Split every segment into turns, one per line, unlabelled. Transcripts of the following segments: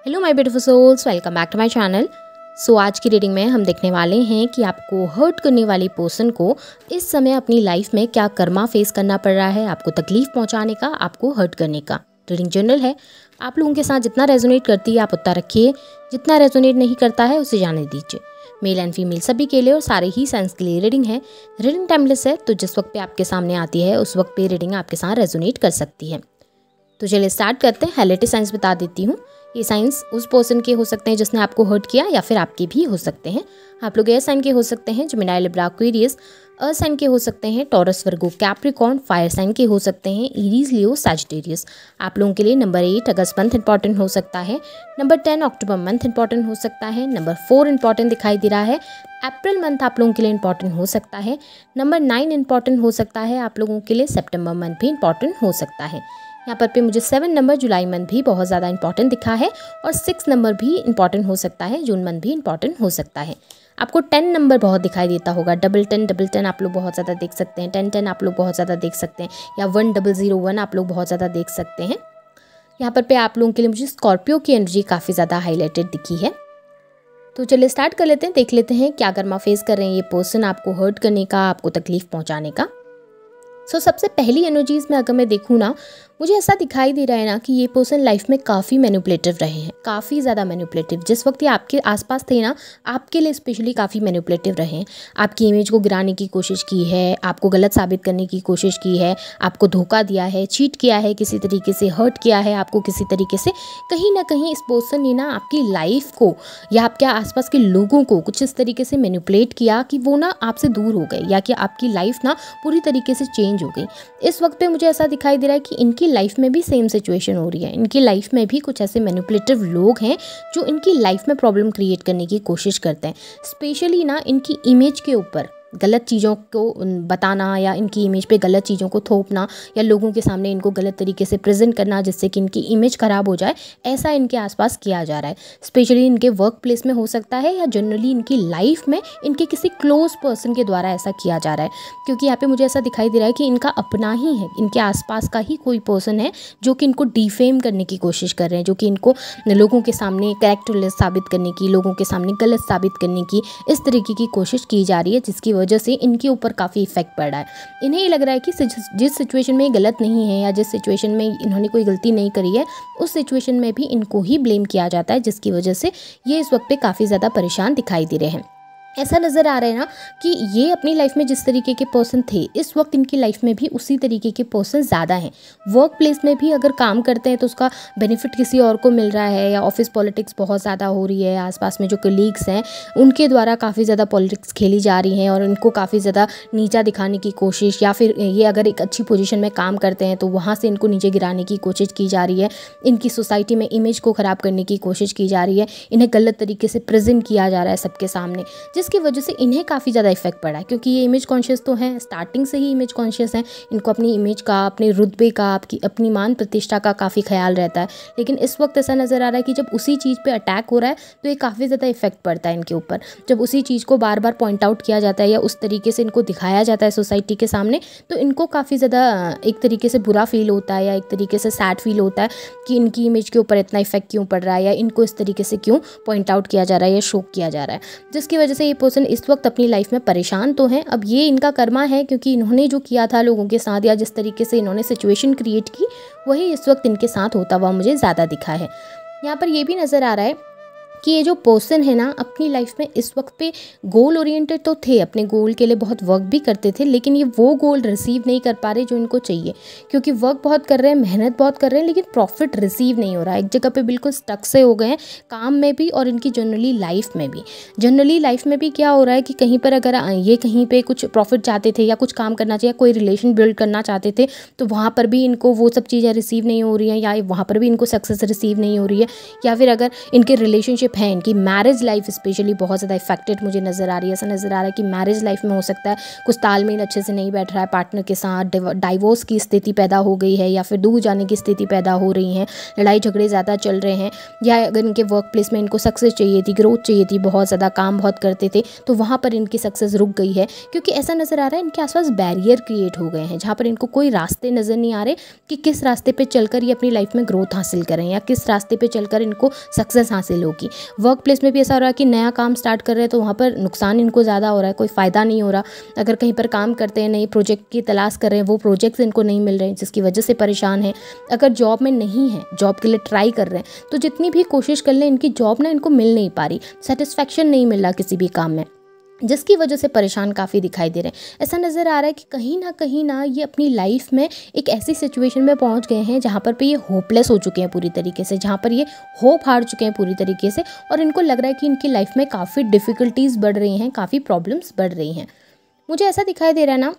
Hello my beautiful souls, welcome back to my channel. आज की reading में हम देखने वाले हैं कि आपको हर्ट करने वाली पर्सन को इस समय अपनी लाइफ में क्या कर्मा फेस करना पड़ रहा है, आपको तकलीफ पहुंचाने का, आपको हर्ट करने का। रीडिंग जनरल है, आप लोगों के साथ जितना रेजोनेट करती है आप उतना रखिए, जितना रेजोनेट नहीं करता है उसे जाने दीजिए। मेल एंड फीमेल सभी के लिए और सारे ही साइंस के लिए रीडिंग है। रीडिंग टाइमलेस है, तो जिस वक्त पे आपके सामने आती है उस वक्त पे रीडिंग आपके साथ रेजोनेट कर सकती है। तो चलिए स्टार्ट करते हैं। हेलेटिव साइंस बता देती हूँ। ये साइंस उस पर्सन के हो सकते हैं जिसने आपको हर्ट किया, या फिर आपके भी हो सकते हैं। आप लोग एयर साइन के हो सकते हैं, Gemini, Libra, Aquarius. Earth sign के हो सकते हैं, Taurus, Virgo, Capricorn. Fire sign के हो सकते हैं, एरीज, लियो, सैजिटेरियस। आप लोगों के लिए नंबर 8 अगस्त मंथ इंपॉर्टेंट हो सकता है। नंबर 10 अक्टूबर मंथ इंपॉर्टेंट हो सकता है। नंबर 4 इंपॉर्टेंट दिखाई दे रहा है। अप्रैल मंथ आप लोगों के लिए इंपॉर्टेंट हो सकता है। नंबर 9 इंपॉर्टेंट हो सकता है आप लोगों के लिए। सितंबर मंथ भी इंपॉर्टेंट हो सकता है। यहाँ पर पे मुझे 7 नंबर जुलाई मंथ भी बहुत ज़्यादा इंपॉर्टेंट दिखा है, और 6 नंबर भी इंपॉर्टेंट हो सकता है। जून मंथ भी इंपॉर्टेंट हो सकता है। आपको 10 नंबर बहुत दिखाई देता होगा। डबल टेन आप लोग बहुत ज़्यादा देख सकते हैं। 10 आप लोग बहुत ज़्यादा देख सकते हैं, या 1001 आप लोग बहुत ज़्यादा देख सकते हैं। यहाँ पर पे आप लोगों के लिए मुझे स्कॉर्पियो की एनर्जी काफ़ी ज़्यादा हाईलाइटेड दिखी है। तो चलिए स्टार्ट कर लेते हैं, देख लेते हैं क्या कर्मा फेस कर रहे हैं ये पर्सन आपको हर्ट करने का, आपको तकलीफ पहुँचाने का। सबसे पहली एनर्जीज़ में अगर मैं देखूँ ना, मुझे ऐसा दिखाई दे रहा है ना कि ये पर्सन लाइफ में काफ़ी मैनिपुलेटिव रहे हैं, काफ़ी ज़्यादा मैनिपुलेटिव। जिस वक्त ये आपके आसपास थे ना, आपके लिए स्पेशली काफ़ी मैनिपुलेटिव रहे हैं। आपकी इमेज को गिराने की कोशिश की है, आपको गलत साबित करने की कोशिश की है, आपको धोखा दिया है, चीट किया है, किसी तरीके से हर्ट किया है आपको किसी तरीके से। कहीं ना कहीं इस पर्सन ने ना आपकी लाइफ को या आपके आसपास के लोगों को कुछ इस तरीके से मैनिपुलेट किया कि वो ना आपसे दूर हो गए, या कि आपकी लाइफ ना पूरी तरीके से चेंज हो गई। इस वक्त पे मुझे ऐसा दिखाई दे रहा है कि इनकी लाइफ में भी सेम सिचुएशन हो रही है। इनकी लाइफ में भी कुछ ऐसे मैनिपुलेटिव लोग हैं जो इनकी लाइफ में प्रॉब्लम क्रिएट करने की कोशिश करते हैं। स्पेशली ना इनकी इमेज के ऊपर गलत चीज़ों को बताना, या इनकी इमेज पे गलत चीज़ों को थोपना, या लोगों के सामने इनको गलत तरीके से प्रेजेंट करना जिससे कि इनकी इमेज ख़राब हो जाए, ऐसा इनके आसपास किया जा रहा है। स्पेशली इनके वर्क प्लेस में हो सकता है, या जनरली इनकी लाइफ में इनके किसी क्लोज पर्सन के द्वारा ऐसा किया जा रहा है। क्योंकि यहाँ पे मुझे ऐसा दिखाई दे रहा है कि इनका अपना ही है, इनके आसपास का ही कोई पर्सन है जो कि इनको डिफेम करने की कोशिश कर रहे हैं, जो कि इनको लोगों के सामने कैरेक्टरलेस साबित करने की, लोगों के सामने गलत साबित करने की, इस तरीके की कोशिश की जा रही है, जिसकी वजह से इनके ऊपर काफ़ी इफेक्ट पड़ रहा है। इन्हें ये लग रहा है कि जिस सिचुएशन में ये गलत नहीं है, या जिस सिचुएशन में इन्होंने कोई गलती नहीं करी है, उस सिचुएशन में भी इनको ही ब्लेम किया जाता है, जिसकी वजह से ये इस वक्त पे काफ़ी ज़्यादा परेशान दिखाई दे रहे हैं। ऐसा नज़र आ रहा है ना कि ये अपनी लाइफ में जिस तरीके के पर्सन थे, इस वक्त इनकी लाइफ में भी उसी तरीके के पर्सन ज़्यादा हैं। वर्क प्लेस में भी अगर काम करते हैं तो उसका बेनिफिट किसी और को मिल रहा है, या ऑफिस पॉलिटिक्स बहुत ज़्यादा हो रही है, आसपास में जो कलीग्स हैं उनके द्वारा काफ़ी ज़्यादा पॉलिटिक्स खेली जा रही हैं और इनको काफ़ी ज़्यादा नीचा दिखाने की कोशिश, या फिर ये अगर एक अच्छी पोजीशन में काम करते हैं तो वहाँ से इनको नीचे गिराने की कोशिश की जा रही है। इनकी सोसाइटी में इमेज को ख़राब करने की कोशिश की जा रही है। इन्हें गलत तरीके से प्रेजेंट किया जा रहा है सबके सामने, जिसकी वजह से इन्हें काफ़ी ज़्यादा इफेक्ट पड़ा है। क्योंकि ये इमेज कॉन्शियस तो हैं, स्टार्टिंग से ही इमेज कॉन्शियस हैं। इनको अपनी इमेज का, अपने रुतबे का, अपनी मान प्रतिष्ठा का काफ़ी ख्याल रहता है। लेकिन इस वक्त ऐसा नज़र आ रहा है कि जब उसी चीज़ पे अटैक हो रहा है तो ये काफ़ी ज़्यादा इफेक्ट पड़ता है इनके ऊपर। जब उसी चीज़ को बार बार पॉइंट आउट किया जाता है, या उस तरीके से इनको दिखाया जाता है सोसाइटी के सामने, तो इनको काफ़ी ज़्यादा एक तरीके से बुरा फील होता है, या एक तरीके से सैड फील होता है कि इनकी इमेज के ऊपर इतना इफेक्ट क्यों पड़ रहा है, या इनको इस तरीके से क्यों पॉइंट आउट किया जा रहा है या शो किया जा रहा है, जिसकी वजह से ये पर्सन इस वक्त अपनी लाइफ में परेशान तो हैं। अब ये इनका कर्मा है, क्योंकि इन्होंने जो किया था लोगों के साथ, या जिस तरीके से इन्होंने सिचुएशन क्रिएट की, वही इस वक्त इनके साथ होता हुआ मुझे ज़्यादा दिखा है। यहाँ पर ये भी नज़र आ रहा है कि ये जो पर्सन है ना अपनी लाइफ में इस वक्त पे गोल ओरिएंटेड तो थे, अपने गोल के लिए बहुत वर्क भी करते थे, लेकिन ये वो गोल रिसीव नहीं कर पा रहे जो इनको चाहिए। क्योंकि वर्क बहुत कर रहे हैं, मेहनत बहुत कर रहे हैं, लेकिन प्रॉफिट रिसीव नहीं हो रहा है। एक जगह पे बिल्कुल स्टक से हो गए हैं, काम में भी और इनकी जनरली लाइफ में भी। जनरली लाइफ में भी क्या हो रहा है कि कहीं पर अगर ये कहीं पर कुछ प्रॉफिट चाहते थे, या कुछ काम करना चाहिए, कोई रिलेशन बिल्ड करना चाहते थे, तो वहाँ पर भी इनको वो सब चीज़ें रिसीव नहीं हो रही हैं, या वहाँ पर भी इनको सक्सेस रिसीव नहीं हो रही है। या फिर अगर इनके रिलेशनशिप है, इनकी मैरिज लाइफ स्पेशली बहुत ज़्यादा इफेक्टेड मुझे नज़र आ रही है। ऐसा नज़र आ रहा है कि मैरिज लाइफ में हो सकता है कुछ तालमेल अच्छे से नहीं बैठ रहा है पार्टनर के साथ, डाइवोर्स की स्थिति पैदा हो गई है या फिर दूर जाने की स्थिति पैदा हो रही है, लड़ाई झगड़े ज़्यादा चल रहे हैं, या अगर इनके वर्क प्लेस में इनको सक्सेस चाहिए थी, ग्रोथ चाहिए थी, बहुत ज़्यादा काम बहुत करते थे, तो वहाँ पर इनकी सक्सेस रुक गई है। क्योंकि ऐसा नज़र आ रहा है इनके आसपास बैरियर क्रिएट हो गए हैं, जहाँ पर इनको कोई रास्ते नज़र नहीं आ रहे कि किस रास्ते पे चलकर ये अपनी लाइफ में ग्रोथ हासिल करें या किस रास्ते पे चलकर इनको सक्सेस हासिल होगी। वर्क प्लेस में भी ऐसा हो रहा है कि नया काम स्टार्ट कर रहे हैं तो वहाँ पर नुकसान इनको ज़्यादा हो रहा है, कोई फ़ायदा नहीं हो रहा। अगर कहीं पर काम करते हैं, नए प्रोजेक्ट की तलाश कर रहे हैं, वो प्रोजेक्ट्स इनको नहीं मिल रहे हैं जिसकी वजह से परेशान है। अगर जॉब में नहीं है, जॉब के लिए ट्राई कर रहे हैं, तो जितनी भी कोशिश कर लें इनकी जॉब ना इनको मिल नहीं पा रही, सेटिस्फैक्शन नहीं मिल रहा किसी भी काम में, जिसकी वजह से परेशान काफ़ी दिखाई दे रहे हैं। ऐसा नज़र आ रहा है कि कहीं ना ये अपनी लाइफ में एक ऐसी सिचुएशन में पहुंच गए हैं जहां पर ये होपलेस हो चुके हैं पूरी तरीके से, जहां पर ये होप हार चुके हैं पूरी तरीके से, और इनको लग रहा है कि इनकी लाइफ में काफ़ी डिफ़िकल्टीज़ बढ़ रही हैं, काफ़ी प्रॉब्लम्स बढ़ रही हैं। मुझे ऐसा दिखाई दे रहा है ना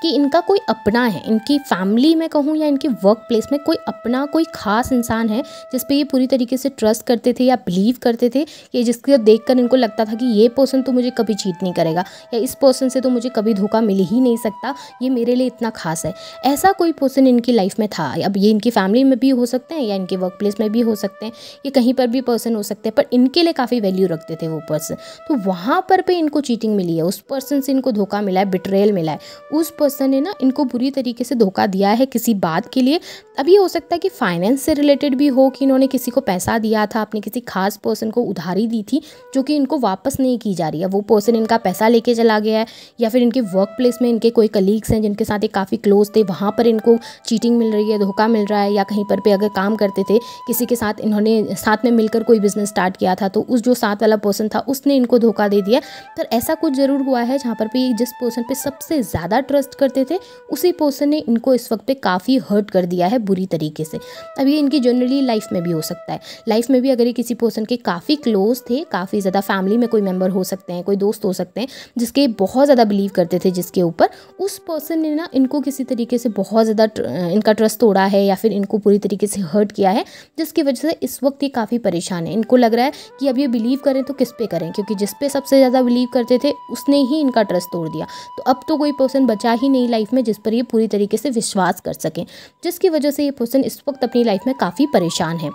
कि इनका कोई अपना है, इनकी फैमिली में कहूँ या इनके वर्क प्लेस में कोई अपना कोई ख़ास इंसान है जिस पे ये पूरी तरीके से ट्रस्ट करते थे या बिलीव करते थे, कि जिसको देखकर इनको लगता था कि ये पर्सन तो मुझे कभी चीट नहीं करेगा या इस पर्सन से तो मुझे कभी धोखा मिल ही नहीं सकता, ये मेरे लिए इतना खास है। ऐसा कोई पर्सन इनकी लाइफ में था। अब ये इनकी फैमिली में भी हो सकते हैं या इनके वर्क प्लेस में भी हो सकते हैं, ये कहीं पर भी पर्सन हो सकते हैं, पर इनके लिए काफ़ी वैल्यू रखते थे वो पर्सन। तो वहाँ पर पे इनको चीटिंग मिली है, उस पर्सन से इनको धोखा मिला है, बिट्रेयल मिला है, उस पर्सन ने ना इनको बुरी तरीके से धोखा दिया है किसी बात के लिए। अब ये हो सकता है कि फाइनेंस से रिलेटेड भी हो, कि इन्होंने किसी को पैसा दिया था, अपने किसी खास पर्सन को उधारी दी थी जो कि इनको वापस नहीं की जा रही है, वो पर्सन इनका पैसा लेके चला गया है, या फिर इनके वर्क प्लेस में इनके कोई कलीग्स हैं जिनके साथ ये काफ़ी क्लोज थे, वहाँ पर इनको चीटिंग मिल रही है, धोखा मिल रहा है, या कहीं पर अगर काम करते थे किसी के साथ, इन्होंने साथ में मिलकर कोई बिजनेस स्टार्ट किया था तो उस जो साथ वाला पर्सन था उसने इनको धोखा दे दिया। पर ऐसा कुछ ज़रूर हुआ है जहाँ पर भी जिस पर्सन पे सबसे ज़्यादा ट्रस्ट करते थे उसी पर्सन ने इनको इस वक्त पे काफ़ी हर्ट कर दिया है बुरी तरीके से। अब ये इनकी जनरली लाइफ में भी हो सकता है, लाइफ में भी अगर ये किसी पर्सन के काफ़ी क्लोज थे, काफ़ी ज़्यादा फैमिली में कोई मेंबर हो सकते हैं, कोई दोस्त हो सकते हैं जिसके बहुत ज़्यादा बिलीव करते थे जिसके ऊपर, उस पर्सन ने ना इनको किसी तरीके से बहुत ज़्यादा इनका ट्रस्ट तोड़ा है या फिर इनको पूरी तरीके से हर्ट किया है, जिसकी वजह से इस वक्त ये काफ़ी परेशान है। इनको लग रहा है कि अब ये बिलीव करें तो किस पे करें, क्योंकि जिस पे सबसे ज़्यादा बिलीव करते थे उसने ही इनका ट्रस्ट तोड़ दिया, तो अब तो कोई पर्सन बचा ही नहीं लाइफ में जिस पर ये पूरी तरीके से विश्वास कर सकें, जिसकी वजह से ये पर्सन इस वक्त अपनी लाइफ में काफ़ी परेशान है।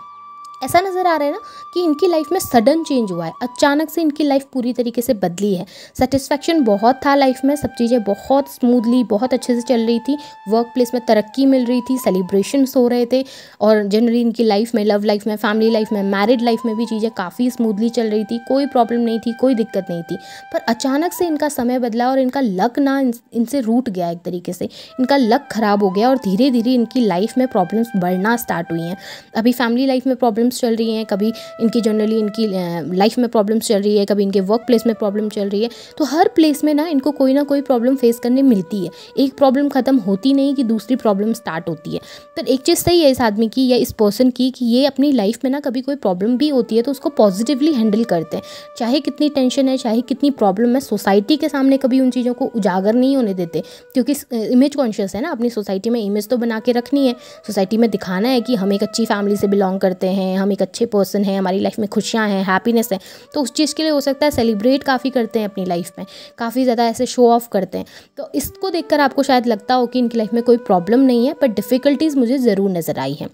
ऐसा नज़र आ रहा है ना कि इनकी लाइफ में सडन चेंज हुआ है, अचानक से इनकी लाइफ पूरी तरीके से बदली है। सेटिस्फैक्शन बहुत था लाइफ में, सब चीज़ें बहुत स्मूथली बहुत अच्छे से चल रही थी, वर्क प्लेस में तरक्की मिल रही थी, सेलिब्रेशंस हो रहे थे, और जनरली इनकी लाइफ में, लव लाइफ में, फैमिली लाइफ में, मैरिड लाइफ में भी चीज़ें काफ़ी स्मूथली चल रही थी, कोई प्रॉब्लम नहीं थी, कोई दिक्कत नहीं थी। पर अचानक से इनका समय बदला और इनका लक ना इनसे रूट गया, एक तरीके से इनका लक ख़राब हो गया और धीरे धीरे इनकी लाइफ में प्रॉब्लम्स बढ़ना स्टार्ट हुई हैं। अभी फैमिली लाइफ में प्रॉब्लम्स चल रही हैं, कभी इनकी जनरली इनकी लाइफ में प्रॉब्लम्स चल रही है, कभी इनके वर्क प्लेस में प्रॉब्लम चल रही है। तो हर प्लेस में ना इनको कोई ना कोई प्रॉब्लम फेस करने मिलती है, एक प्रॉब्लम ख़त्म होती नहीं कि दूसरी प्रॉब्लम स्टार्ट होती है। पर एक चीज़ सही है इस आदमी की या इस पर्सन की कि ये अपनी लाइफ में ना कभी कोई प्रॉब्लम भी होती है तो उसको पॉजिटिवली हैंडल करते हैं, चाहे कितनी टेंशन है, चाहे कितनी प्रॉब्लम है, सोसाइटी के सामने कभी उन चीज़ों को उजागर नहीं होने देते, क्योंकि इमेज कॉन्शियस है ना, अपनी सोसाइटी में इमेज तो बना के रखनी है, सोसाइटी में दिखाना है कि हम एक अच्छी फैमिली से बिलोंग करते हैं, हम एक अच्छे पर्सन हैं, हमारी लाइफ में खुशियां हैं, हैप्पीनेस है। तो उस चीज़ के लिए हो सकता है सेलिब्रेट काफ़ी करते हैं अपनी लाइफ में, काफ़ी ज़्यादा ऐसे शो ऑफ करते हैं। तो इसको देखकर आपको शायद लगता हो कि इनकी लाइफ में कोई प्रॉब्लम नहीं है, पर डिफ़िकल्टीज़ मुझे ज़रूर नज़र आई हैं।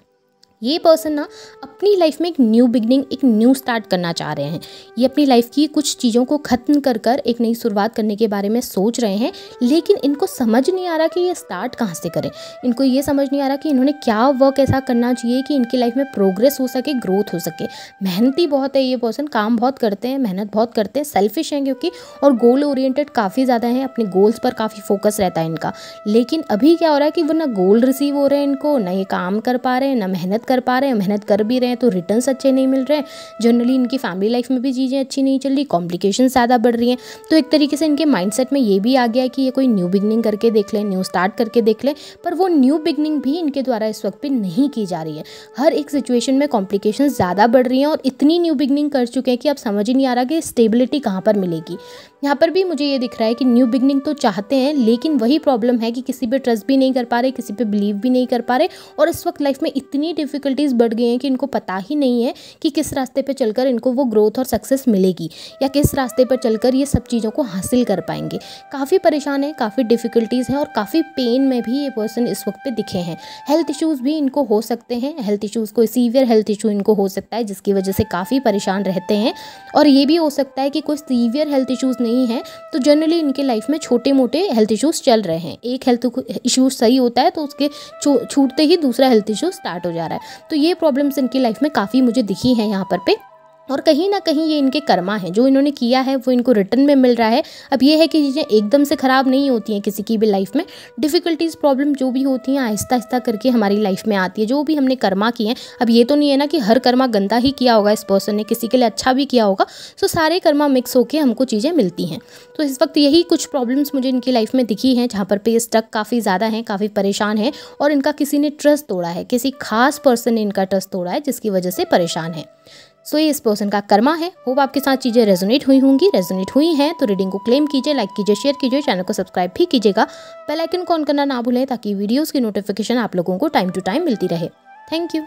ये पर्सन ना अपनी लाइफ में एक न्यू बिगनिंग, एक न्यू स्टार्ट करना चाह रहे हैं। ये अपनी लाइफ की कुछ चीज़ों को ख़त्म कर कर एक नई शुरुआत करने के बारे में सोच रहे हैं, लेकिन इनको समझ नहीं आ रहा कि ये स्टार्ट कहाँ से करें। इनको ये समझ नहीं आ रहा कि इन्होंने क्या वर्क ऐसा करना चाहिए कि इनकी लाइफ में प्रोग्रेस हो सके, ग्रोथ हो सके। मेहनती बहुत है ये पर्सन, काम बहुत करते हैं, मेहनत बहुत करते हैं, सेल्फिश हैं क्योंकि, और गोल ओरिएंटेड काफ़ी ज़्यादा हैं, अपने गोल्स पर काफ़ी फोकस रहता है इनका। लेकिन अभी क्या हो रहा है कि वो ना गोल रिसीव हो रहे हैं इनको, ना ये काम कर पा रहे हैं, ना मेहनत कर पा रहे हैं, मेहनत कर भी रहे हैं तो रिटर्न्स अच्छे नहीं मिल रहे हैं। जनरली इनकी फैमिली लाइफ में भी चीज़ें अच्छी नहीं चल रही, कॉम्प्लिकेशन ज़्यादा बढ़ रही हैं। तो एक तरीके से इनके माइंडसेट में ये भी आ गया है कि ये कोई न्यू बिगनिंग करके देख लें, न्यू स्टार्ट करके देख लें, पर वो न्यू बिगनिंग भी इनके द्वारा इस वक्त पे नहीं की जा रही है। हर एक सिचुएशन में कॉम्प्लिकेशन ज़्यादा बढ़ रही हैं और इतनी न्यू बिगनिंग कर चुके हैं कि अब समझ ही नहीं आ रहा कि स्टेबिलिटी कहाँ पर मिलेगी। यहाँ पर भी मुझे ये दिख रहा है कि न्यू बिगनिंग तो चाहते हैं, लेकिन वही प्रॉब्लम है कि किसी पे ट्रस्ट भी नहीं कर पा रहे, किसी पे बिलीव भी नहीं कर पा रहे, और इस वक्त लाइफ में इतनी डिफिकल्ट डिफ़िकल्टीज़ बढ़ गई हैं कि इनको पता ही नहीं है कि किस रास्ते पे चलकर इनको वो ग्रोथ और सक्सेस मिलेगी या किस रास्ते पर चलकर ये सब चीज़ों को हासिल कर पाएंगे। काफ़ी परेशान है, काफ़ी डिफ़िकल्टीज़ हैं और काफ़ी पेन में भी ये पर्सन इस वक्त पे दिखे हैं। हेल्थ इश्यूज़ भी इनको हो सकते हैं, हेल्थ इश्यूज़ कोई सीवियर हेल्थ इशू इनको हो सकता है जिसकी वजह से काफ़ी परेशान रहते हैं। और ये भी हो सकता है कि कोई सीवियर हेल्थ इश्यूज़ नहीं है, तो जनरली इनके लाइफ में छोटे मोटे हेल्थ इश्यूज़ चल रहे हैं। एक हेल्थ इशू सही होता है तो उसके छूटते ही दूसरा हेल्थ इशू स्टार्ट हो जा रहा है। तो ये प्रॉब्लम्स इनकी लाइफ में काफ़ी मुझे दिखी हैं यहाँ पर और कहीं ना कहीं ये इनके कर्मा है, जो इन्होंने किया है वो इनको रिटर्न में मिल रहा है। अब ये है कि चीज़ें एकदम से ख़राब नहीं होती हैं किसी की भी लाइफ में। डिफ़िकल्टीज़ प्रॉब्लम जो भी होती हैं आहिस्ता आहिस्ता करके हमारी लाइफ में आती है, जो भी हमने कर्मा किए हैं। अब ये तो नहीं है ना कि हर कर्मा गंदा ही किया होगा इस पर्सन ने, किसी के लिए अच्छा भी किया होगा। सो सारे कर्मा मिक्स होकर हमको चीज़ें मिलती हैं। तो इस वक्त यही कुछ प्रॉब्लम्स मुझे इनकी लाइफ में दिखी हैं, जहाँ पर पे स्टक काफ़ी ज़्यादा हैं, काफ़ी परेशान हैं और इनका किसी ने ट्रस्ट तोड़ा है, किसी खास पर्सन ने इनका ट्रस्ट तोड़ा है जिसकी वजह से परेशान है। सो ये इस पर्सन का कर्मा है। होप आपके साथ चीज़ें रेजोनेट हुई होंगी। रेजोनेट हुई हैं तो रीडिंग को क्लेम कीजिए, लाइक कीजिए, शेयर कीजिए, चैनल को सब्सक्राइब भी कीजिएगा। बेल आइकन को ऑन करना ना भूलें ताकि वीडियोस की नोटिफिकेशन आप लोगों को टाइम टू टाइम मिलती रहे। Thank you.